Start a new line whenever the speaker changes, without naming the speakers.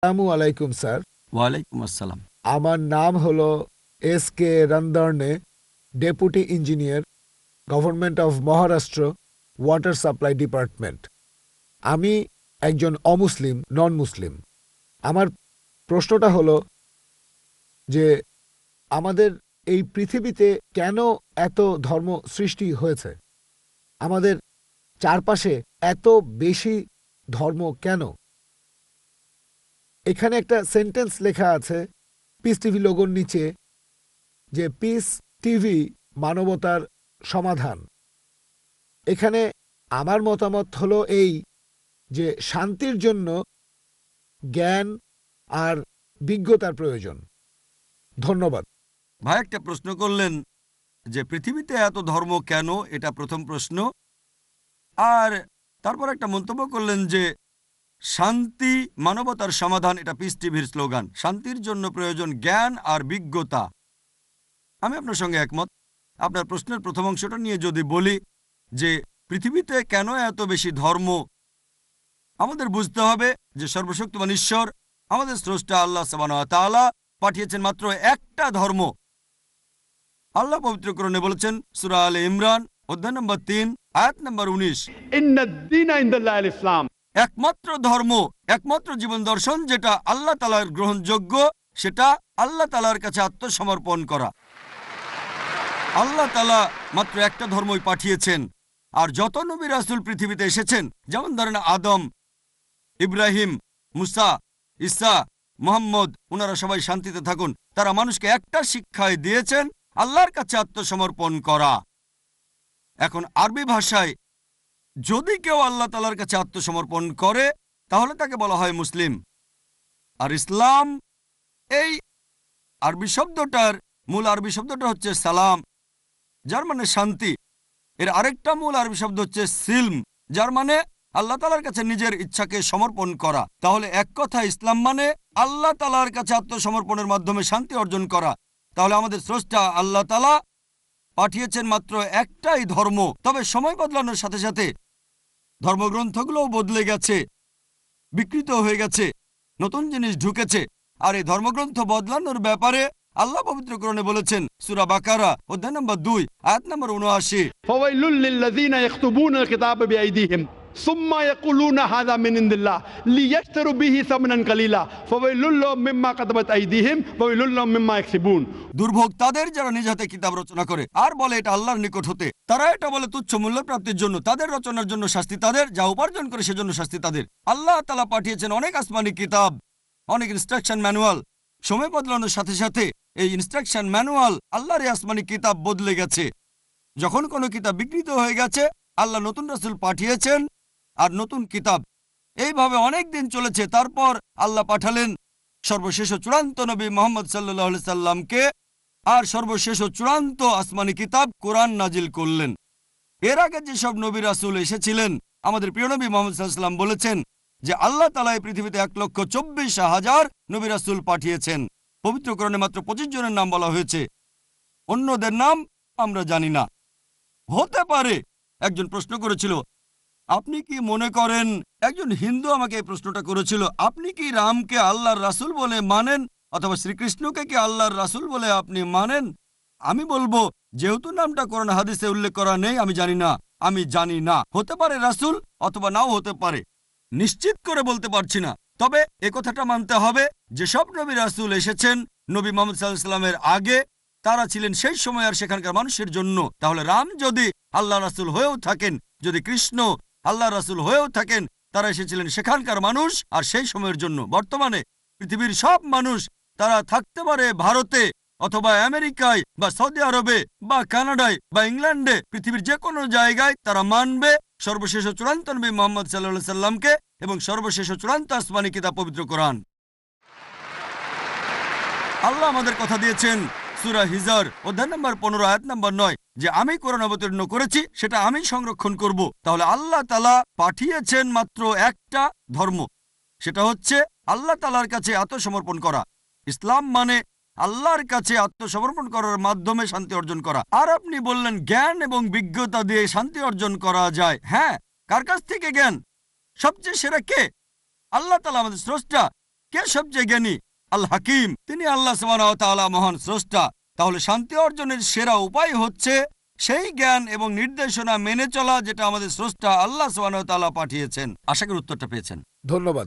আসসালামু আলাইকুম স্যার।
ওয়ালাইকুম আসসালাম।
আমার নাম হলো SK রন্দর্নে, deputy engineer, government of Maharashtra, water supply department. আমি একজন অমুসলিম, নন মুসলিম। আমার প্রশ্নটা হলো যে আমাদের এই পৃথিবীতে কেন এত ধর্ম সৃষ্টি হয়েছে? আমাদের চারপাশে এত বেশি ধর্ম কেন? এখানে একটা সেন্টেন্স লেখা আছে পিস টিভি লোগোর নিচে, যে পিস টিভি মানবতার সমাধান। এখানে আমার মতামত হলো এই, যে শান্তির জন্য জ্ঞান আর বিজ্ঞতার প্রয়োজন। ধন্যবাদ।
ভাই একটা প্রশ্ন করলেন যে পৃথিবীতে এত ধর্ম কেন, এটা প্রথম প্রশ্ন। আর তারপর একটা মন্তব্য করলেন যে শান্তি মানবতার সমাধান, এটা পিস টিভির স্লোগান। শান্তির জন্য প্রয়োজন জ্ঞান আর বিজ্ঞতা। আমি আপনার সঙ্গে একমত। আপনার প্রশ্নের প্রথম অংশটা নিয়ে যদি বলি যে পৃথিবীতে কেন এত বেশি ধর্ম, আমাদের বুঝতে হবে যে সর্বশক্তিমান ঈশ্বর, আমাদের স্রষ্টা আল্লাহ সুবহানাহু ওয়া তাআলা পাঠিয়েছেন মাত্র একটা ধর্ম। আল্লাহ পবিত্র কোরআনে বলেছেন, সূরা আলে ইমরান অধ্যায় নম্বর 3 আয়াত নম্বর 19,
ইন্নাদ-দীনা ইনদাল্লাহিল ইসলাম।
একমাত্র ধর্ম, একমাত্র জীবন দর্শন যেটা আল্লাহ তাআলার গ্রহণযোগ্য, সেটা আল্লাহ তাআলার কাছে আত্মসমর্পণ করা। আল্লাহ তাআলা মাত্র একটা ধর্মই পাঠিয়েছেন। আর যত নবী রাসূল পৃথিবীতে এসেছেন, যেমন ধরেন আদম, ইব্রাহিম, মুসা, ঈসা, মুহাম্মদ, ওনারা সবাই শান্তিতে থাকুন, তারা মানুষকে একটা শিক্ষাই দিয়েছেন, আল্লাহর কাছে আত্মসমর্পণ করা। এখন আরবি ভাষায় যদি কেউ আল্লাহ তাআলার কাছে আত্মসমর্পণ করে তাহলে তাকে বলা হয় মুসলিম। আর ইসলাম, এই আরবি শব্দটার মূল আরবি শব্দটা হচ্ছে সালাম, যার মানে শান্তি। এর আরেকটা মূল আরবি শব্দ হচ্ছে সিলম, যার মানে আল্লাহ তাআলার কাছে নিজের ইচ্ছাকে সমর্পণ করা। তাহলে এক কথা ইসলাম মানে আল্লাহ তাআলার কাছে আত্মসমর্পণের মাধ্যমে শান্তি অর্জন করা। তাহলে আমাদের স্রষ্টা আল্লাহ তাআলা পাঠিয়েছেন মাত্র একটাই ধর্ম। তবে সময় বদলানোর সাথে সাথে ধর্মগ্রন্থগুলোও বদলে গেছে, বিকৃত হয়ে গেছে, নতুন জিনিস ঢুকেছে। আর এই ধর্মগ্রন্থ বদলানোর ব্যাপারে আল্লাহ পবিত্র কোরআনে বলেছেন, সূরা বাকারা অধ্যায় নম্বর 2 আয়াত নম্বর 79,
ফাওয়াইলুল লিল্লাযীনা ইয়াকতুবুনাল কিতাবা বিআইদিহিম সুম্মা ইয়াকুলুনা হাযা মিন ইনদিল্লাহ লিয়াশতারু বিহি সামানান কালিলা ফাওয়াইলুল লাহুম মিম্মা কাতাবাত আইদিহিম ওয়াইলুল লাহুম মিম্মা ইয়াকসিবুন।
দুর্ভোগ তাদের যারা নিজ হাতে কিতাব রচনা করে আর বলে এটা আল্লাহর নিকট হতে। তারা এটা বলে তুচ্ছ মূল্য প্রাপ্তির জন্য। তাদের রচনার জন্য শাস্তি তাদের, যা উপার্জন করে সেজন্য শাস্তি তাদের। আল্লাহ তাআলা পাঠিয়েছেন অনেক আসমানি কিতাব, অনেক ইনস্ট্রাকশন ম্যানুয়াল। সময় বদলানোর সাথে সাথে এই ইনস্ট্রাকশন ম্যানুয়াল, আল্লাহর এই আসমানি কিতাব বদলে গেছে। যখন কোনো কিতাব বিকৃত হয়ে গেছে, আল্লাহ নতুন রাসূল পাঠিয়েছেন আর নতুন কিতাব। এইভাবে অনেক দিন চলেছে। তারপর আল্লাহ পাঠালেন সর্বশেষ ও চূড়ান্ত নবী মুহাম্মদ সাল্লাল্লাহু আলাইহি সাল্লামকে, আর সর্বশেষ ও চূড়ান্ত আসমানি কিতাব কোরআন নাজিল করলেন। এর আগে যেসব নবী রাসূল এসেছিলেন, আমাদের প্রিয় নবী মুহাম্মদ সাল্লাল্লাহু আলাইহি সাল্লাম বলেছেন যে আল্লাহ তাআলা এই পৃথিবীতে 1,24,000 নবী রাসূল পাঠিয়েছেন। পবিত্র কোরআনে মাত্র 25 জনের নাম বলা হয়েছে, অন্যদের নাম আমরা জানি না। হতে পারে একজন প্রশ্ন করেছিল, আপনি কি মনে করেন, একজন হিন্দু আমাকে এই প্রশ্নটা করেছিল, আপনি কি রামকে আল্লাহর রাসূল বলে মানেন, অথবা শ্রীকৃষ্ণকে কি আল্লাহর রাসূল বলে আপনি মানেন? আমি বলবো, যেহেতু নামটা কোরআন হাদিসে উল্লেখ করা নেই, আমি জানি না। আমি জানি না, হতে পারে রাসূল অথবা নাও হতে পারে, নিশ্চিত করে বলতে পারছি না। তবে এ কথাটা মানতে হবে, যেসব নবী রাসূল এসেছেন নবী মুহাম্মদ সাল্লাল্লাহু আলাইহি সাল্লামের আগে, তারা ছিলেন সেই সময় আর সেখানকার মানুষের জন্য। তাহলে রাম যদি আল্লাহ রাসূল হয়েও থাকেন, যদি কৃষ্ণ আল্লাহ রাসূল হয়েও থাকেন, তারা এসেছিলেন সেখানকার মানুষ আর সেই সময়ের জন্য। বর্তমানে পৃথিবীর সব মানুষ, তারা থাকতে পারে ভারতে অথবা আমেরিকায় বা সৌদি আরবে বা কানাডায় বা ইংল্যান্ডে, পৃথিবীর যে কোনো জায়গায় তারা মানবে সর্বশেষ ও চূড়ান্ত নবী মুহাম্মদ সাল্লাল্লাহু আলাইহি সাল্লামকে এবং সর্বশেষ ও চূড়ান্ত আসমানি কিতাব পবিত্র কোরআন। আল্লাহ আমাদের কথা দিয়েছেন সূরা হিজর অধ্যায় নম্বর 15 আয়াত নম্বর 9, যে আমি কোরআন অবতীর্ণ করেছি, সেটা আমি সংরক্ষণ করব। তাহলে আল্লাহ তাআলা পাঠিয়েছেন মাত্র একটা ধর্ম, সেটা হচ্ছে আল্লাহ তাআলার কাছে আত্মসমর্পণ করা। ইসলাম মানে আল্লাহর কাছে আত্মসমর্পণ করার মাধ্যমে শান্তি অর্জন করা। আর আপনি বললেন জ্ঞান এবং বিজ্ঞতা দিয়ে শান্তি অর্জন করা যায়। হ্যাঁ, কার কাছ থেকে জ্ঞান? সবচেয়ে সেরা কে? আল্লাহ তাআলা, আমাদের স্রষ্টা। কে সবচেয়ে জ্ঞানী? আল হাকিম, তিনি আল্লাহ সুবহানাহু ওয়া তাআলা মহান স্রষ্টা। তাহলে শান্তি অর্জনের সেরা উপায় হচ্ছে সেই জ্ঞান এবং নির্দেশনা মেনে চলা যেটা আমাদের স্রষ্টা আল্লাহ সুবহানাহু ওয়া তাআলা পাঠিয়েছেন। আশা করি উত্তরটা পেয়েছেন।
ধন্যবাদ।